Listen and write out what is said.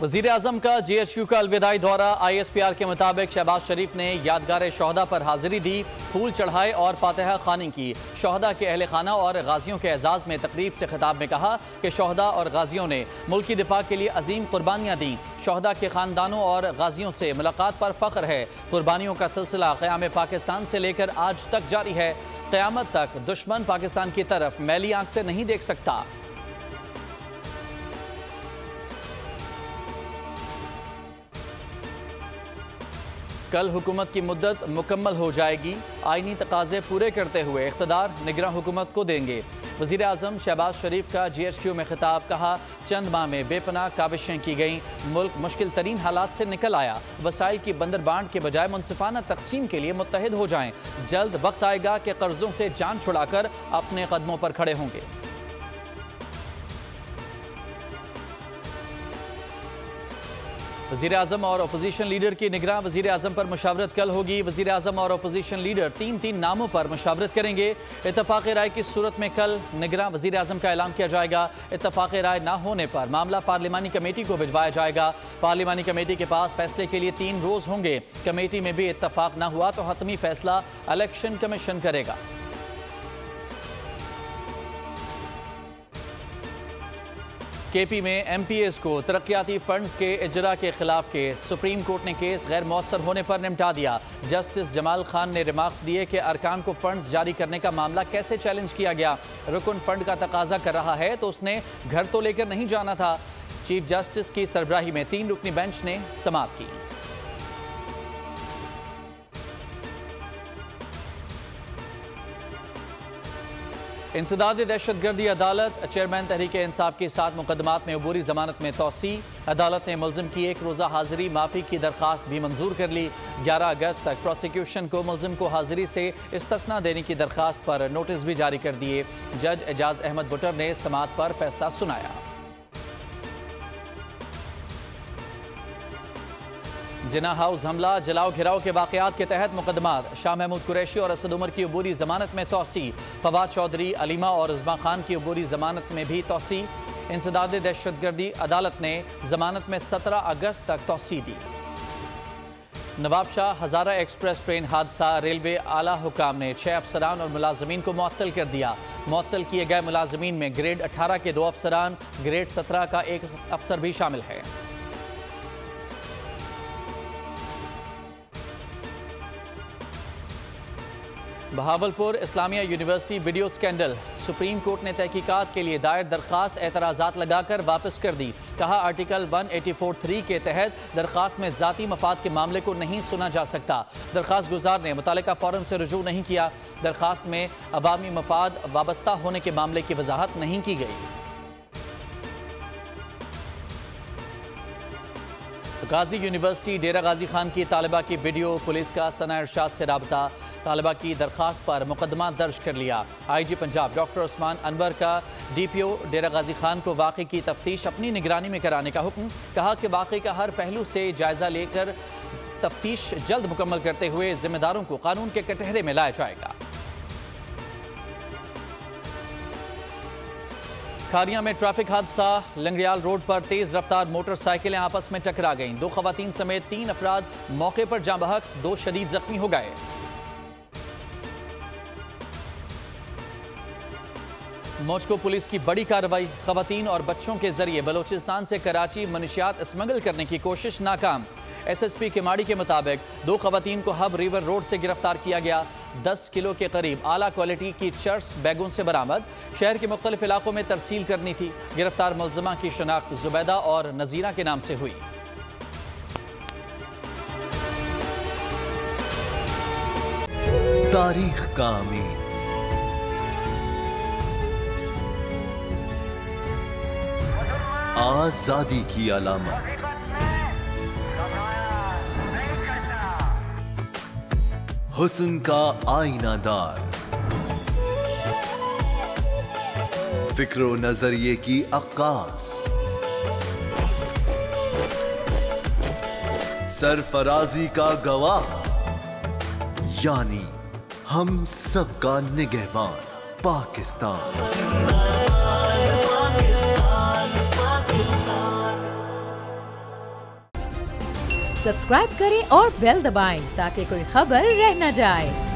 वज़ीर आज़म का GHQ का अलविदाई दौरा। ISPR के मुताबिक शहबाज शरीफ ने यादगार शहदा पर हाजिरी दी, फूल चढ़ाए और फातिहा खानी की। शहदा के अहल खाना और गाजियों के एजाज़ में तकरीब से खिताब में कहा कि शहदा और गाजियों ने मुल्क की दिफा के लिए अजीम कुर्बानियाँ दी। शहदा के ख़ानदानों और गाजियों से मुलाकात पर फ़ख्र है। कुर्बानियों का सिलसिला क़याम पाकिस्तान से लेकर आज तक जारी है। क़यामत तक दुश्मन पाकिस्तान की तरफ मैली आंख से नहीं देख सकता। कल हुकूमत की मुद्दत मुकम्मल हो जाएगी। आईनी तकाजे पूरे करते हुए इख्तिदार निगरान हुकूमत को देंगे। वज़ीर आज़म शहबाज शरीफ का GHQ में खिताब। कहा, चंद माह में बेपनाह काबिशें की गईं, मुल्क मुश्किल तरीन हालात से निकल आया। वसाइल की बंदर बांट के बजाय मुनसिफाना तकसीम के लिए मुत्तहिद हो जाएं। जल्द वक्त आएगा कि कर्जों से जान छुड़ाकर अपने कदमों पर खड़े होंगे। वज़ीर आज़म और अपोजिशन लीडर की निगरान वज़ीर आज़म पर मुशावरत कल होगी। वज़ीर आज़म और अपोजिशन लीडर तीन नामों पर मुशावरत करेंगे। इत्तफाक़ राय की सूरत में कल निगरान वज़ीर आज़म का ऐलान किया जाएगा। इत्तफाक़ राय ना होने पर मामला पार्लिमानी कमेटी को भिजवाया जाएगा। पार्लिमानी कमेटी के पास फैसले के लिए 3 रोज़ होंगे। कमेटी में भी इत्तफाक़ ना हुआ तो हतमी फैसला इलेक्शन कमीशन करेगा। KP में MPAs को तरक्याती फंड्स के इजरा के खिलाफ केस। सुप्रीम कोर्ट ने केस गैर मौसर होने पर निपटा दिया। जस्टिस जमाल खान ने रिमार्क्स दिए कि अरकान को फंड्स जारी करने का मामला कैसे चैलेंज किया गया। रुकन फंड का तकाजा कर रहा है तो उसने घर तो लेकर नहीं जाना था। चीफ जस्टिस की सरबराही में 3 रुकनी बेंच ने समाअत की। इंसदाद दहशतगर्दी अदालत चेयरमैन तहरीक इंसाफ के 7 मुकदमात में अबूरी जमानत में तोसी। अदालत ने मुलजिम की 1 रोज़ा हाजिरी माफ़ी की दरख्वास्त भी मंजूर कर ली। 11 अगस्त तक प्रोसिक्यूशन को मुलजिम को हाजिरी से इस्तिस्ना देने की दरख्वास्त पर नोटिस भी जारी कर दिए। जज एजाज अहमद बुटर ने समाअत पर फैसला सुनाया। जिना हाउस हमला जलाओ घिराव के वाक़यात के तहत मुकदमात। शाह महमूद कुरैशी और असद उमर की अबूरी जमानत में तोसी। फवाद चौधरी, अलीमा और उज़मा खान की अबूरी जमानत में भी तोसी। इंसदाद दहशतगर्दी अदालत ने जमानत में 17 अगस्त तक तोसी दी। नवाब शाह हज़ारा एक्सप्रेस ट्रेन हादसा। रेलवे आला हुकाम ने 6 अफसरान और मुलाजमीन को मुअत्तल कर दिया। मुअत्तल किए गए मुलाजमीन में ग्रेड 18 के 2 अफसरान, ग्रेड 17 का 1 अफसर भी शामिल है। Bahawalpur Islamia university video scandal. Supreme court ने तहकीकात के लिए दायर दरख्वास्त एतराज़ात लगाकर वापस कर दी। कहा, आर्टिकल 184(3) के तहत दरख्वास्त में ज़ाती मफाद के मामले को नहीं सुना जा सकता। दरख्वास्त गुजार ने मुतालिका फ़ॉरम से रुजू नहीं किया। दरख्वास्त में अवामी मफाद वाबस्ता होने के मामले की वजाहत नहीं की गई। गाजी यूनिवर्सिटी डेरा गाजी खान की तालिबा की वीडियो। पुलिस का सना इरशाद से राबता। तालिबा की दरख्वास्त पर मुकदमा दर्ज कर लिया। IG पंजाब डॉक्टर उस्मान अनवर का DPO डेरा गाजी खान को वाक़े की तफ्तीश अपनी निगरानी में कराने का हुक्म। कहा कि वाक़े का हर पहलू से जायजा लेकर तफ्तीश जल्द मुकम्मल करते हुए जिम्मेदारों को कानून के कटहरे में लाया जाएगा। खारिया में ट्रैफिक हादसा। लंगड़ियाल रोड पर तेज रफ्तार मोटरसाइकिलें आपस में टकरा गईं। 2 खवातीन समेत 3 अफराद मौके पर जाँ बहक, 2 शदीद जख्मी हो गए। मौजको पुलिस की बड़ी कार्रवाई। खवातीन और बच्चों के जरिए बलोचिस्तान से कराची मनशियात स्मगल करने की कोशिश नाकाम। SSP किमाड़ी के मुताबिक 2 खवातीन को हब रिवर रोड से गिरफ्तार किया गया। 10 किलो के करीब आला क्वालिटी की चर्स बैगों से बरामद। शहर के मुख्तलिफ इलाकों में तरसील करनी थी। गिरफ्तार मुलजमा की शनाख्त जुबैदा और नजीरा के नाम से हुई। तारीख का अमीर आजादी की अलामत। हुस्न का आईनादार। फिक्र व नजरिए की अक्कास। सरफराजी का गवाह, यानी हम सबका निगहबान पाकिस्तान। सब्सक्राइब करें और बेल दबाएं ताकि कोई खबर रह न जाए।